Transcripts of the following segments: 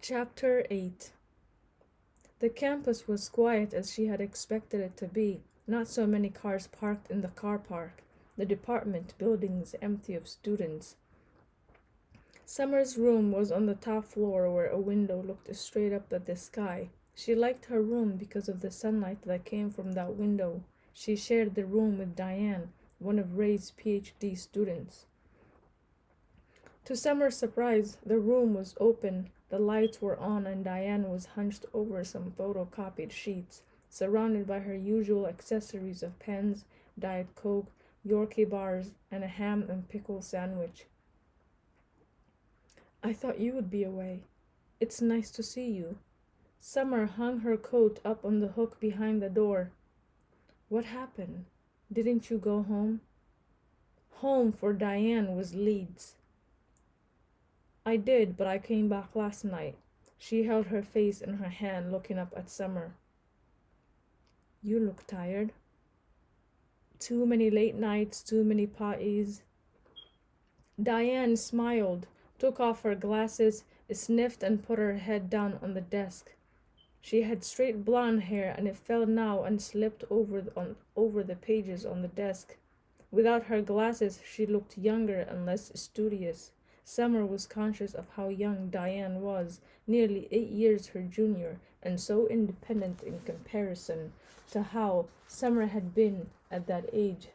Chapter 8. The campus was quiet as she had expected it to be. Not so many cars parked in the car park. The department buildings empty of students. Summer's room was on the top floor where a window looked straight up at the sky. She liked her room because of the sunlight that came from that window. She shared the room with Diane, one of Ray's PhD students. To Summer's surprise, the room was open, the lights were on, and Diane was hunched over some photocopied sheets, surrounded by her usual accessories of pens, Diet Coke, Yorkie bars, and a ham and pickle sandwich. I thought you would be away. It's nice to see you. Summer hung her coat up on the hook behind the door. What happened? Didn't you go home? Home for Diane was Leeds. I did, but I came back last night. She held her face in her hand, looking up at Summer. You look tired. Too many late nights, too many parties. Diane smiled, took off her glasses, sniffed, and put her head down on the desk. She had straight blonde hair, and it fell now and slipped over the pages on the desk. Without her glasses, she looked younger and less studious. Summer was conscious of how young Diane was, nearly 8 years her junior, and so independent in comparison to how Summer had been at that age.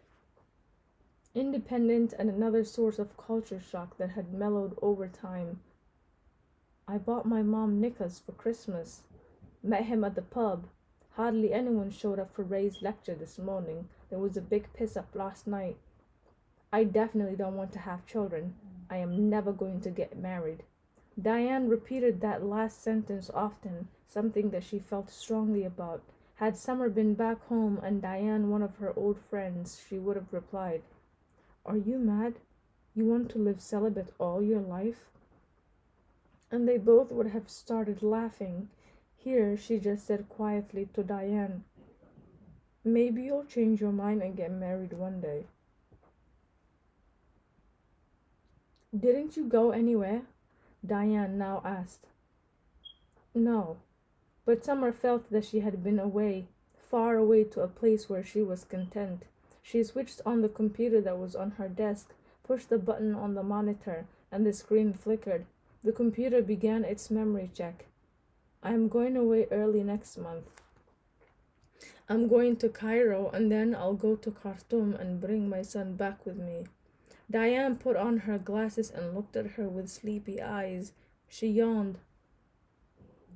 Independent and another source of culture shock that had mellowed over time. I bought my mom knickers for Christmas. Met him at the pub. Hardly anyone showed up for Ray's lecture this morning. There was a big piss up last night. I definitely don't want to have children. I am never going to get married. Diane repeated that last sentence often, something that she felt strongly about. Had Summer been back home and Diane one of her old friends, she would have replied, Are you mad? You want to live celibate all your life? And they both would have started laughing. Here she just said quietly to Diane, Maybe you'll change your mind and get married one day. Didn't you go anywhere? Diane now asked. No, but Summer felt that she had been away, far away to a place where she was content. She switched on the computer that was on her desk, pushed the button on the monitor, and the screen flickered. The computer began its memory check. I am going away early next month. I'm going to Cairo and then I'll go to Khartoum and bring my son back with me. Diane put on her glasses and looked at her with sleepy eyes. She yawned.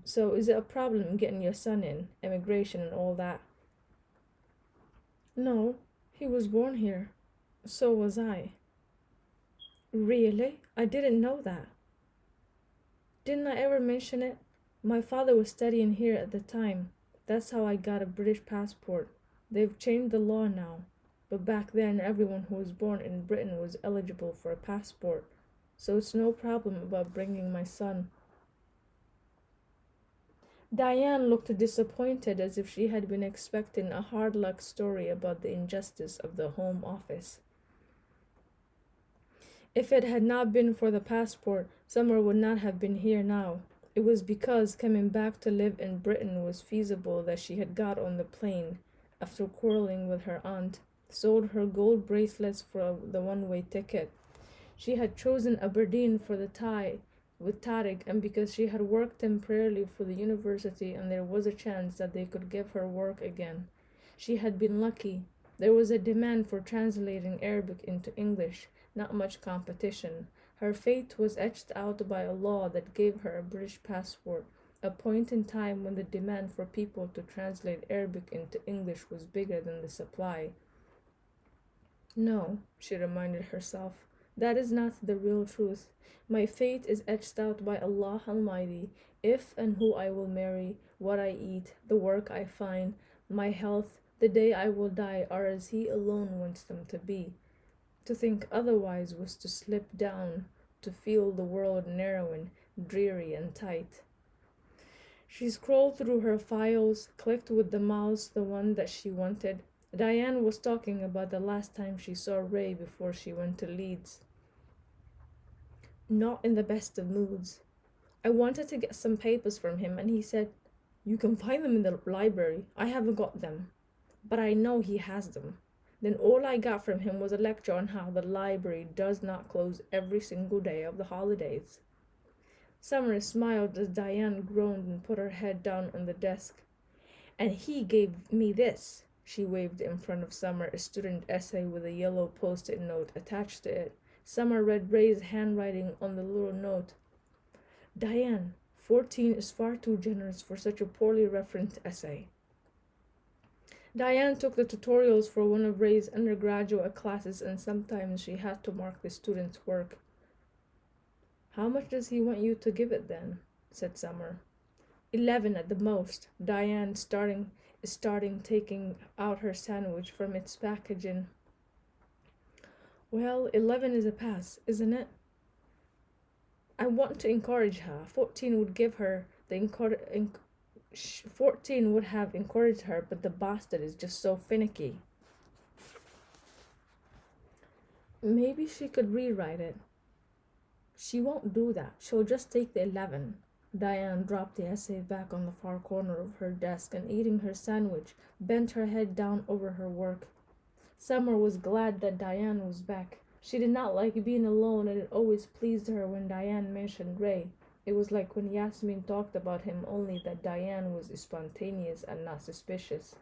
So is it a problem getting your son in, immigration and all that? No, he was born here. So was I. Really? I didn't know that. Didn't I ever mention it? My father was studying here at the time. That's how I got a British passport. They've changed the law now. But back then, everyone who was born in Britain was eligible for a passport. So it's no problem about bringing my son. Diane looked disappointed, as if she had been expecting a hard luck story about the injustice of the Home Office. If it had not been for the passport, Summer would not have been here now. It was because coming back to live in Britain was feasible that she had got on the plane, after quarreling with her aunt, sold her gold bracelets for the one-way ticket. She had chosen Aberdeen for the tie with Tariq, and because she had worked temporarily for the university and there was a chance that they could give her work again. She had been lucky. There was a demand for translating Arabic into English, not much competition. Her fate was etched out by a law that gave her a British passport, a point in time when the demand for people to translate Arabic into English was bigger than the supply. No, she reminded herself, that is not the real truth. My fate is etched out by Allah Almighty, if and who I will marry, what I eat, the work I find, my health, the day I will die are as He alone wants them to be. To think otherwise was to slip down, to feel the world narrow and dreary and tight. She scrolled through her files, clicked with the mouse the one that she wanted. Diane was talking about the last time she saw Ray before she went to Leeds. Not in the best of moods. I wanted to get some papers from him, and he said, "You can find them in the library. I haven't got them, but I know he has them." Then all I got from him was a lecture on how the library does not close every single day of the holidays. Summer smiled as Diane groaned and put her head down on the desk. "And he gave me this." She waved in front of Summer a student essay with a yellow post-it note attached to it. Summer read Ray's handwriting on the little note. "Diane, 14 is far too generous for such a poorly referenced essay." Diane took the tutorials for one of Ray's undergraduate classes, and sometimes she had to mark the students' work. "How much does he want you to give it then?" said Summer. 11 at the most. Diane starting taking out her sandwich from its packaging. "Well, 11 is a pass, isn't it?" "I want to encourage her. 14 would give her the 14 would have encouraged her, but the bastard is just so finicky." "Maybe she could rewrite it." "She won't do that. She'll just take the 11. Diane dropped the essay back on the far corner of her desk and, eating her sandwich, bent her head down over her work. Summer was glad that Diane was back. She did not like being alone, and it always pleased her when Diane mentioned Ray. It was like when Yasmin talked about him, only that Diane was spontaneous and not suspicious.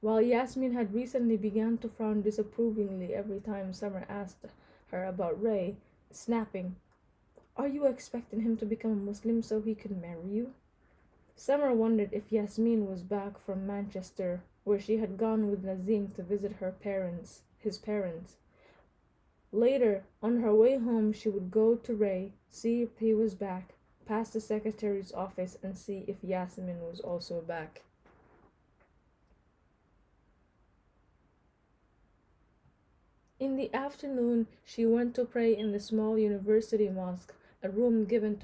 While Yasmin had recently begun to frown disapprovingly every time Summer asked her about Ray, snapping, "Are you expecting him to become a Muslim so he can marry you?" Summer wondered if Yasmin was back from Manchester, where she had gone with Nazim to visit his parents. Later, on her way home, she would go to Ray, see if he was back, pass the secretary's office, and see if Yasmin was also back. In the afternoon, she went to pray in the small university mosque, a room given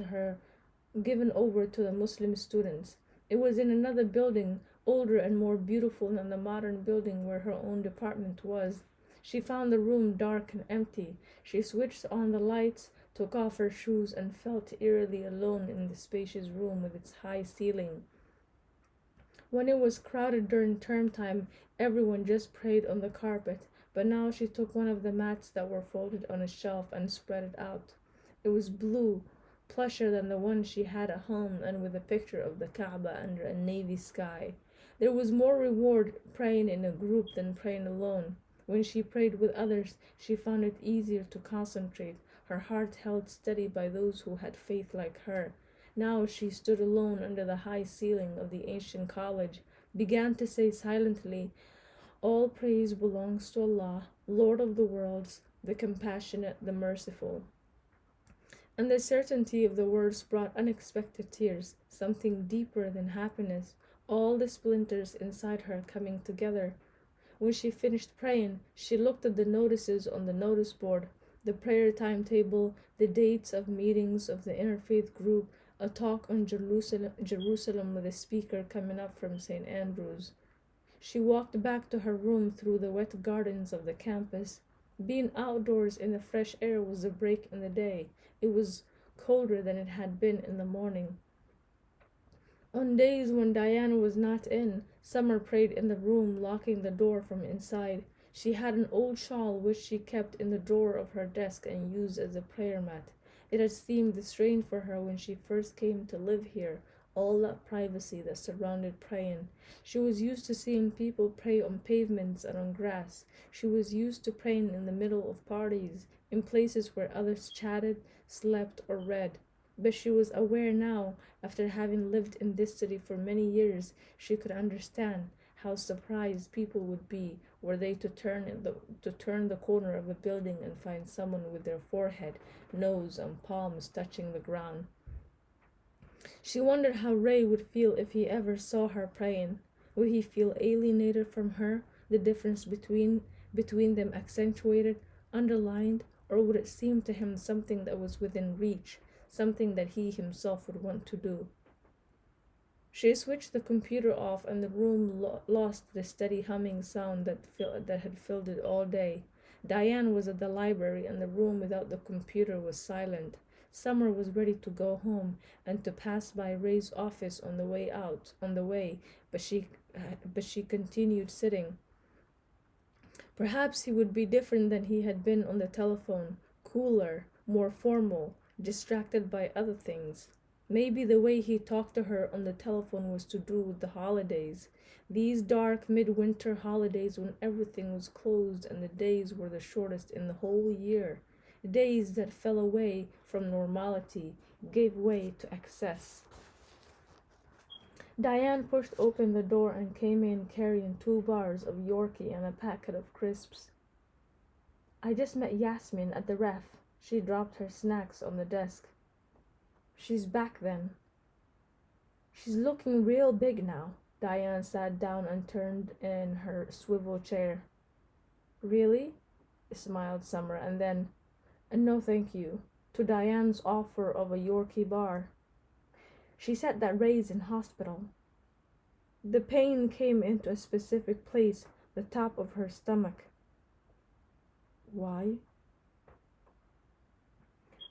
over to the Muslim students. It was in another building, older and more beautiful than the modern building where her own department was. She found the room dark and empty. She switched on the lights, took off her shoes, and felt eerily alone in the spacious room with its high ceiling. When it was crowded during term time, everyone just prayed on the carpet, but now she took one of the mats that were folded on a shelf and spread it out. It was blue, plusher than the one she had at home, and with a picture of the Kaaba under a navy sky. There was more reward praying in a group than praying alone. When she prayed with others, she found it easier to concentrate, her heart held steady by those who had faith like her. Now she stood alone under the high ceiling of the ancient college, began to say silently, "All praise belongs to Allah, Lord of the worlds, the compassionate, the merciful." And the certainty of the words brought unexpected tears, something deeper than happiness, all the splinters inside her coming together. When she finished praying, she looked at the notices on the notice board, the prayer timetable, the dates of meetings of the interfaith group, a talk on Jerusalem with a speaker coming up from St. Andrews. She walked back to her room through the wet gardens of the campus. Being outdoors in the fresh air was a break in the day. It was colder than it had been in the morning. On days when Diana was not in, Summer prayed in the room, locking the door from inside. She had an old shawl which she kept in the drawer of her desk and used as a prayer mat. It had seemed strange for her when she first came to live here, all that privacy that surrounded praying. She was used to seeing people pray on pavements and on grass. She was used to praying in the middle of parties, in places where others chatted, slept, or read. But she was aware now, after having lived in this city for many years, she could understand how surprised people would be were they to turn the corner of a building and find someone with their forehead, nose, and palms touching the ground. She wondered how Ray would feel if he ever saw her praying. Would he feel alienated from her, the difference between them accentuated, underlined, or would it seem to him something that was within reach, something that he himself would want to do? She switched the computer off, and the room lost the steady humming sound that had filled it all day. Diane was at the library, and the room without the computer was silent. Summer was ready to go home and to pass by Ray's office on the way, but she continued sitting. Perhaps he would be different than he had been on the telephone, cooler, more formal, distracted by other things. Maybe the way he talked to her on the telephone was to do with the holidays. These dark midwinter holidays when everything was closed and the days were the shortest in the whole year. Days that fell away from normality, gave way to excess. Diane pushed open the door and came in carrying 2 bars of Yorkie and a packet of crisps. I just met Yasmin at the ref. She dropped her snacks on the desk. She's back then. She's looking real big now. Diane sat down and turned in her swivel chair. Really? Smiled Summer, and then, no thank you, to Diane's offer of a Yorkie bar. She said that Ray's in hospital. The pain came into a specific place, the top of her stomach. Why?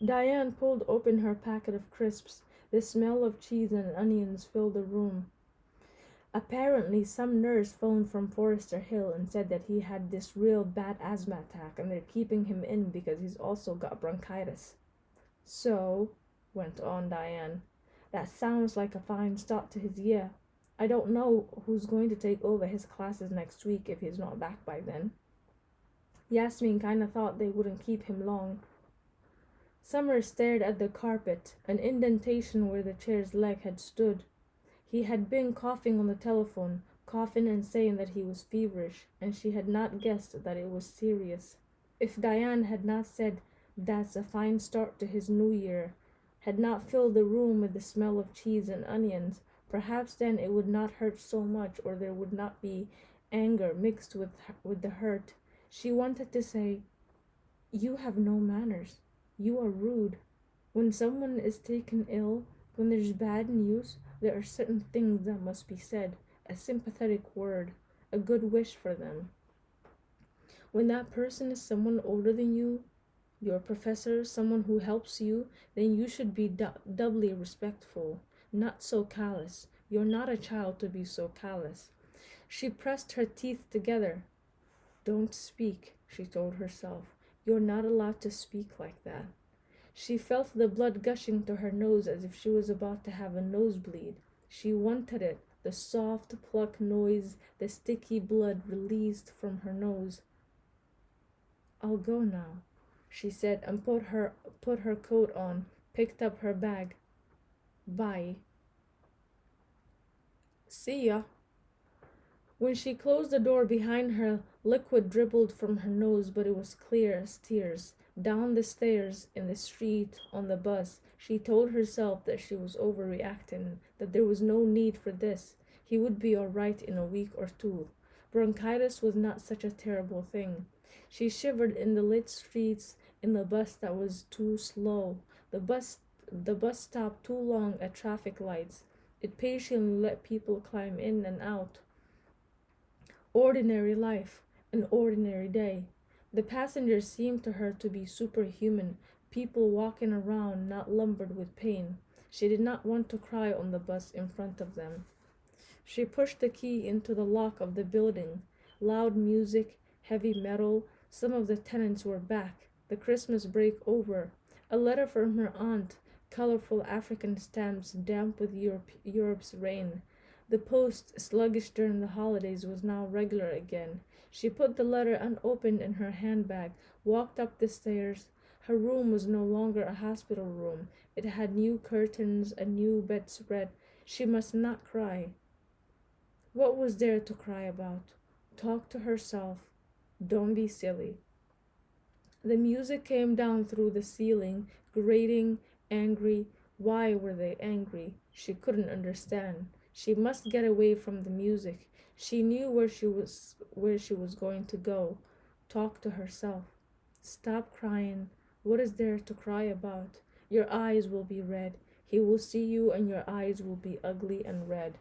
Diane pulled open her packet of crisps. The smell of cheese and onions filled the room. Apparently, some nurse phoned from Forester Hill and said that he had this real bad asthma attack and they're keeping him in because he's also got bronchitis. So, went on Diane, that sounds like a fine start to his year. I don't know who's going to take over his classes next week if he's not back by then. Yasmin kinda thought they wouldn't keep him long. Summer stared at the carpet, an indentation where the chair's leg had stood. He had been coughing on the telephone, coughing and saying that he was feverish, and she had not guessed that it was serious. If Diane had not said, "That's a fine start to his new year," had not filled the room with the smell of cheese and onions, perhaps then it would not hurt so much, or there would not be anger mixed with the hurt. She wanted to say, "You have no manners. You are rude. When someone is taken ill, when there's bad news, there are certain things that must be said, a sympathetic word, a good wish for them. When that person is someone older than you, your professor, someone who helps you, then you should be doubly respectful, not so callous. You're not a child to be so callous." She pressed her teeth together. "Don't speak," she told herself. "You're not allowed to speak like that." She felt the blood gushing to her nose as if she was about to have a nosebleed. She wanted it, the soft pluck noise, the sticky blood released from her nose. "I'll go now," she said, and put her coat on, picked up her bag. "Bye." "See ya." When she closed the door behind her, liquid dribbled from her nose, but it was clear as tears. Down the stairs, in the street, on the bus, she told herself that she was overreacting, that there was no need for this. He would be all right in a week or two. Bronchitis was not such a terrible thing. She shivered in the lit streets, in the bus that was too slow. The bus stopped too long at traffic lights. It patiently let people climb in and out. Ordinary life, an ordinary day. The passengers seemed to her to be superhuman, people walking around not lumbered with pain. She did not want to cry on the bus in front of them. She pushed the key into the lock of the building. Loud music, heavy metal, some of the tenants were back. The Christmas break over. A letter from her aunt, colorful African stamps damp with Europe's rain. The post, sluggish during the holidays, was now regular again. She put the letter unopened in her handbag, walked up the stairs. Her room was no longer a hospital room. It had new curtains, a new bedspread. She must not cry. What was there to cry about? Talk to herself. Don't be silly. The music came down through the ceiling, grating, angry. Why were they angry? She couldn't understand. She must get away from the music. She knew where she was going to go. Talk to herself. Stop crying. What is there to cry about? Your eyes will be red. He will see you and your eyes will be ugly and red.